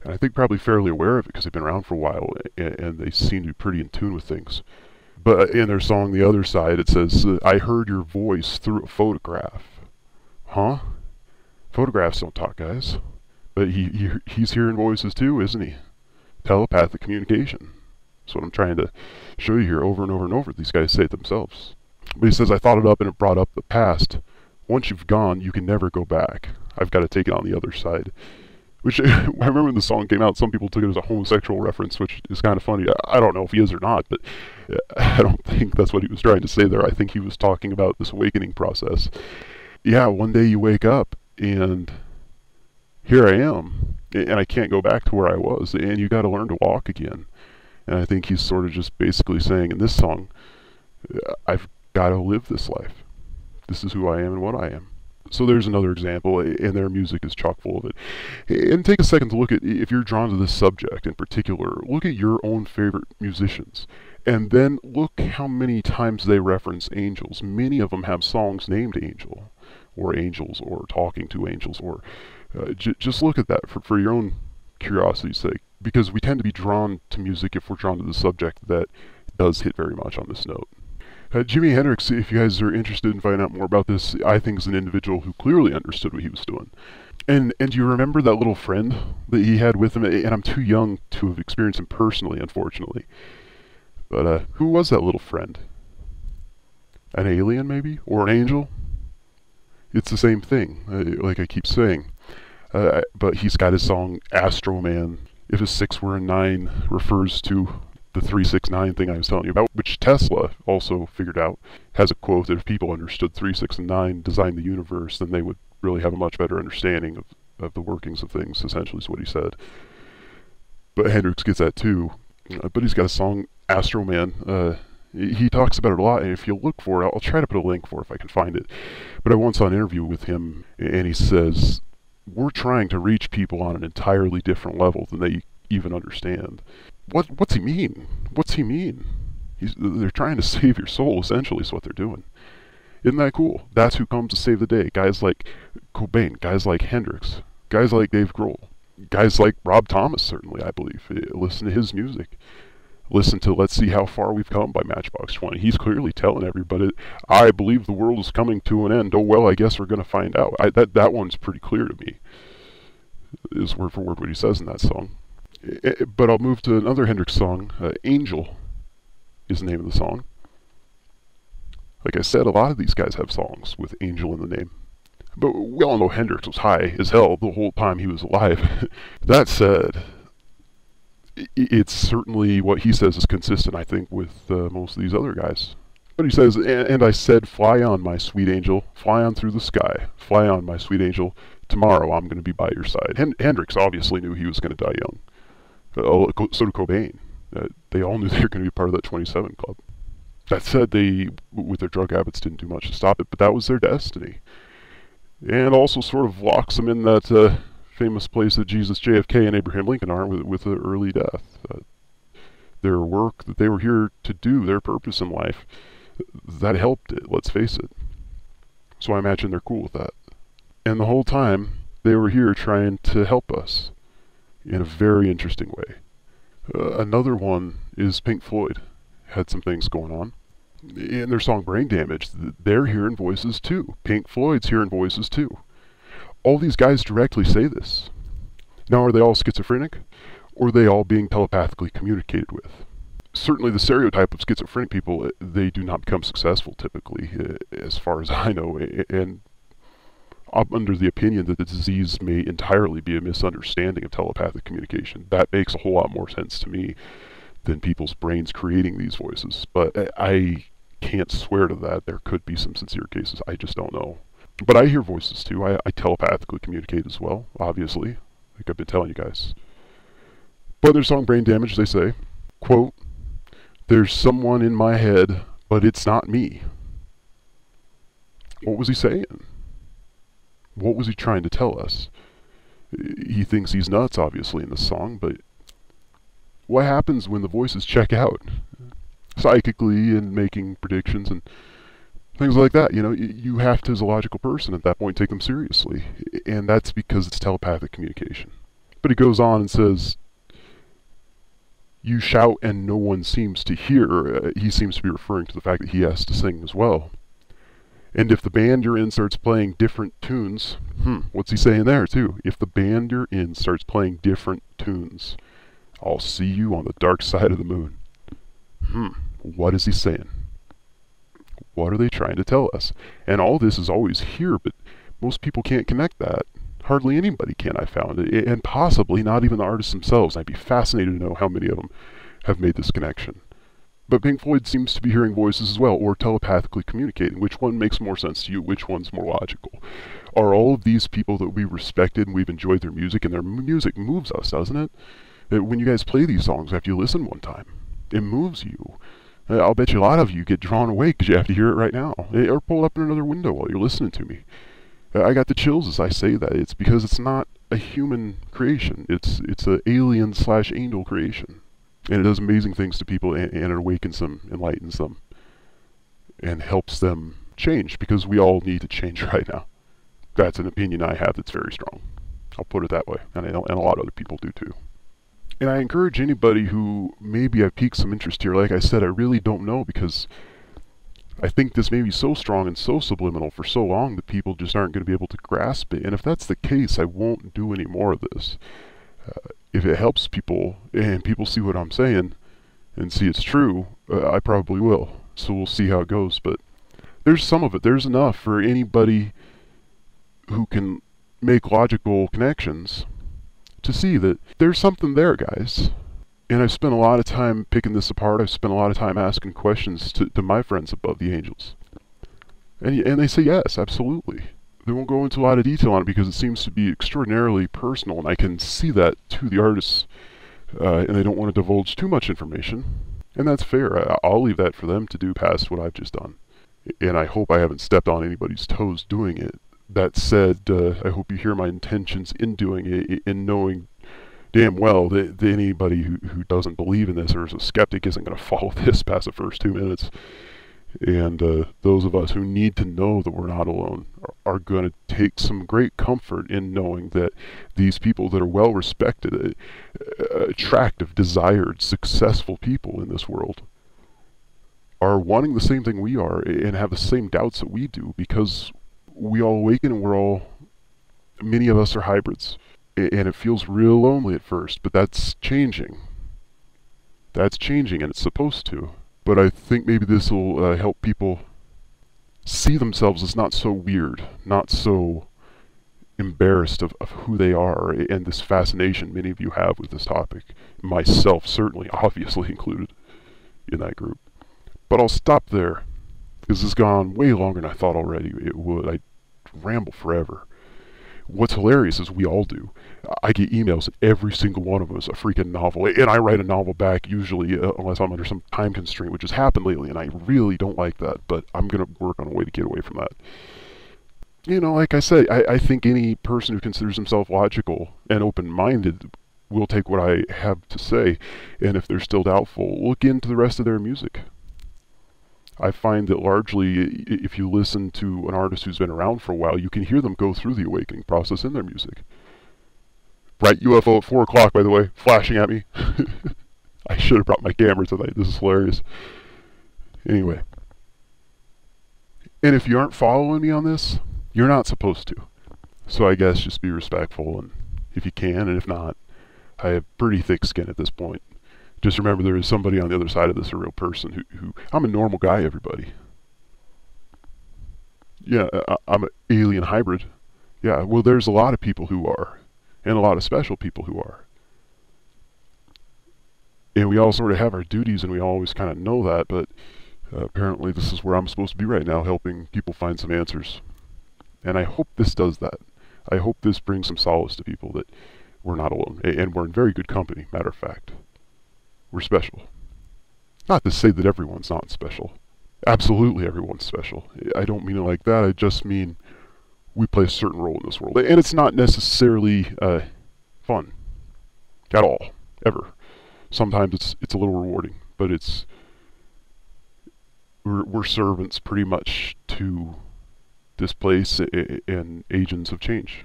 And I think probably fairly aware of it because they've been around for a while and they seem to be pretty in tune with things. But in their song, The Other Side, it says, I heard your voice through a photograph. Huh? Photographs don't talk, guys. But he's hearing voices too, isn't he? Telepathic communication. That's what I'm trying to show you here over and over and over. These guys say it themselves. But he says, I thought it up and it brought up the past. Once you've gone, you can never go back. I've got to take it on the other side. Which, I remember when the song came out, some people took it as a homosexual reference, which is kind of funny. I don't know if he is or not, but I don't think that's what he was trying to say there. I think he was talking about this awakening process. Yeah, one day you wake up, and here I am, and I can't go back to where I was, and you got to learn to walk again. And I think he's sort of just basically saying in this song, I've got to live this life. This is who I am and what I am. So there's another example, and their music is chock full of it. And take a second to look at, if you're drawn to this subject in particular, look at your own favorite musicians. And then look how many times they reference angels. Many of them have songs named Angel, or Angels, or Talking to Angels, or just look at that for your own curiosity's sake. Because we tend to be drawn to music if we're drawn to the subject that does hit very much on this note. Jimi Hendrix, if you guys are interested in finding out more about this, I think is an individual who clearly understood what he was doing. And do you remember that little friend that he had with him? And I'm too young to have experienced him personally, unfortunately. But who was that little friend? An alien, maybe? Or an angel? It's the same thing, like I keep saying. But he's got his song Astro Man. If a 6 were a 9 refers to the 369 thing I was telling you about, which Tesla also figured out, has a quote that if people understood 3, 6, and 9 designed the universe, then they would really have a much better understanding of the workings of things, essentially is what he said. But Hendrix gets that too. But he's got a song, Astro Man. He talks about it a lot, and if you look for it, I'll try to put a link for it if I can find it. But I once saw an interview with him, and he says, we're trying to reach people on an entirely different level than they even understand. What's he mean? What's he mean? They're trying to save your soul, essentially, is what they're doing. Isn't that cool? That's who comes to save the day. Guys like Cobain, guys like Hendrix, guys like Dave Grohl, guys like Rob Thomas, certainly, I believe. Listen to his music. Listen to Let's See How Far We've Come by Matchbox 20. He's clearly telling everybody, I believe the world is coming to an end. Oh, well, I guess we're going to find out. That one's pretty clear to me, is word for word what he says in that song. But I'll move to another Hendrix song. Angel is the name of the song. Like I said, a lot of these guys have songs with Angel in the name. But we all know Hendrix was high as hell the whole time he was alive. That said, it's certainly what he says is consistent, I think, with most of these other guys. But he says, and I said, fly on, my sweet angel, fly on through the sky, fly on, my sweet angel, tomorrow I'm going to be by your side. Hendrix obviously knew he was going to die young. So did Cobain. They all knew they were going to be part of that 27 club. That said, they, with their drug habits, didn't do much to stop it, but that was their destiny. And also sort of locks them in that famous place that Jesus, JFK, and Abraham Lincoln are with an early death. Their work that they were here to do, their purpose in life, that helped it, let's face it. So I imagine they're cool with that. And the whole time, they were here trying to help us in a very interesting way. Another one is Pink Floyd. Had some things going on. In their song Brain Damage, they're hearing voices too. Pink Floyd's hearing voices too. All these guys directly say this. Now, are they all schizophrenic? Or are they all being telepathically communicated with? Certainly the stereotype of schizophrenic people, they do not become successful typically, as far as I know, and I'm under the opinion that the disease may entirely be a misunderstanding of telepathic communication. That makes a whole lot more sense to me than people's brains creating these voices. But I can't swear to that. There could be some sincere cases. I just don't know. But I hear voices too. I telepathically communicate as well, obviously, like I've been telling you guys. But in their song Brain Damage, they say, quote, there's someone in my head, but it's not me. What was he saying? What was he trying to tell us? He thinks he's nuts, obviously, in the song, but what happens when the voices check out? Psychically and making predictions and things like that. You know, you have to, as a logical person at that point, take them seriously. And that's because it's telepathic communication. But he goes on and says, you shout and no one seems to hear. He seems to be referring to the fact that he has to sing as well. And if the band you're in starts playing different tunes, what's he saying there too? If the band you're in starts playing different tunes, I'll see you on the dark side of the moon. What is he saying? What are they trying to tell us? And all this is always here, but most people can't connect that. Hardly anybody can, I found. And possibly not even the artists themselves. I'd be fascinated to know how many of them have made this connection. But Pink Floyd seems to be hearing voices as well, or telepathically communicating. Which one makes more sense to you? Which one's more logical? Are all of these people that we respected and we've enjoyed their music, and their music moves us, doesn't it? When you guys play these songs after you listen one time, it moves you. I'll bet you a lot of you get drawn away because you have to hear it right now. Or pull up in another window while you're listening to me. I got the chills as I say that. It's because it's not a human creation. It's an alien/angel creation. And it does amazing things to people, and it awakens them, enlightens them, and helps them change, because we all need to change right now. That's an opinion I have that's very strong. I'll put it that way, and a lot of other people do too. And I encourage anybody who maybe I've piqued some interest here. Like I said, I really don't know, because I think this may be so strong and so subliminal for so long that people just aren't going to be able to grasp it. And if that's the case, I won't do any more of this. If it helps people, and people see what I'm saying, and see it's true, I probably will. So we'll see how it goes. But there's some of it. There's enough for anybody who can make logical connections to see that there's something there, guys. And I've spent a lot of time picking this apart. I've spent a lot of time asking questions to my friends above the angels. And they say yes, absolutely. They won't go into a lot of detail on it because it seems to be extraordinarily personal, and I can see that to the artists, and they don't want to divulge too much information. And that's fair. I'll leave that for them to do past what I've just done. And I hope I haven't stepped on anybody's toes doing it. That said, I hope you hear my intentions in doing it, in knowing damn well that anybody who doesn't believe in this or is a skeptic isn't going to follow this past the first 2 minutes. And those of us who need to know that we're not alone are going to take some great comfort in knowing that these people that are well respected, attractive, desired, successful people in this world are wanting the same thing we are and have the same doubts that we do, because we all awaken and many of us are hybrids. And it feels real lonely at first, but that's changing. That's changing, and it's supposed to. But I think maybe this will help people see themselves as not so weird, not so embarrassed of who they are, and this fascination many of you have with this topic. Myself certainly, obviously included in that group. But I'll stop there, because this has gone way longer than I thought already it would. I ramble forever. What's hilarious is we all do. I get emails, and every single one of them is a freaking novel. And I write a novel back, usually, unless I'm under some time constraint, which has happened lately, and I really don't like that. But I'm going to work on a way to get away from that. You know, like I say, I think any person who considers himself logical and open-minded will take what I have to say. And if they're still doubtful, look into the rest of their music. I find that largely, if you listen to an artist who's been around for a while, you can hear them go through the awakening process in their music. Bright UFO at 4 o'clock, by the way, flashing at me. I should have brought my camera tonight. This is hilarious. Anyway. And if you aren't following me on this, you're not supposed to. So I guess just be respectful, and if you can, and if not, I have pretty thick skin at this point. Just remember, there is somebody on the other side of this, a real person who I'm a normal guy, everybody. Yeah, I'm an alien hybrid. Yeah, well, there's a lot of people who are, and a lot of special people who are. And we all sort of have our duties, and we always kind of know that, but apparently this is where I'm supposed to be right now, helping people find some answers. And I hope this does that. I hope this brings some solace to people that we're not alone, and we're in very good company, matter of fact. We're special. Not to say that everyone's not special. Absolutely everyone's special. I don't mean it like that. I just mean we play a certain role in this world. And it's not necessarily fun. At all. Ever. Sometimes it's a little rewarding. But we're servants pretty much to this place and agents of change.